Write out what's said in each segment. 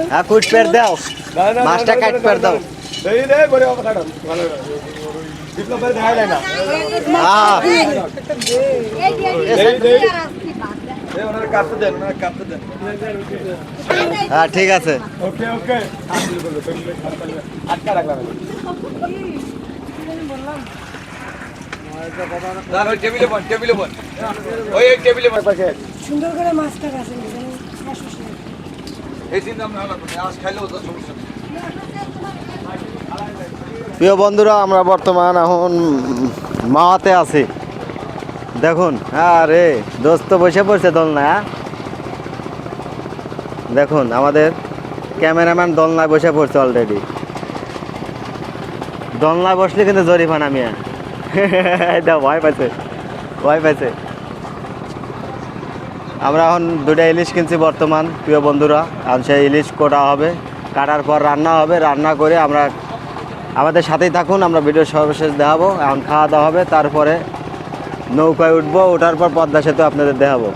হ্যাঁ কুট পের দাও মাছটা কাট পের দাও হ্যাঁ ঠিক আছে সুন্দর করে মাছটা কাছেন প্রিয় বন্ধুরা আমরা বর্তমান এখন মাওয়াতে আছি দেখুন আরে দোস্ত বসে পড়ছে দোলনায় দেখুন আমাদের ক্যামেরাম্যান দোলনায় বসে পড়ছে অলরেডি দোলনায় বসলে কিন্তু জরিমানা মিয়া ভয় পাইছে আমরা এখন দুটা ইলিশ কিনছি বর্তমান প্রিয় বন্ধুরা আর সেই ইলিশ কোটা হবে কাটার পর রান্না হবে রান্না করে আমরা আমাদের সাথেই থাকুন আমরা ভিডিও সর্বশেষ দেখাবো এখন খাওয়া দাওয়া হবে তারপরে নৌকায় উঠবো ওঠার পর পদ্মা সেতু আপনাদের দেখাবো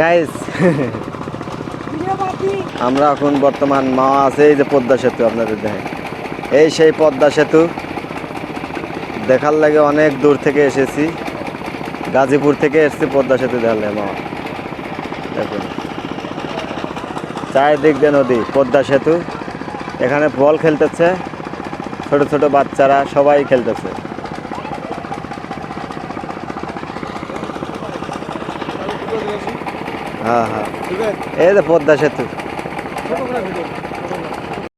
গাইস আমরা এখন বর্তমান মাওয়া আছে এই যে পদ্মা সেতু আপনাদের দেখেন এই সেই পদ্মা সেতু দেখার লাগে অনেক দূর থেকে এসেছি গাজীপুর থেকে এসেছি পদ্মা সেতু দেখালে মাওয়া দেখুন চারিদিক দিয়ে নদী পদ্মা সেতু এখানে বল খেলতেছে ছোট ছোট বাচ্চারা সবাই খেলতেছে হ্যাঁ এই যে পদ্মা সেতু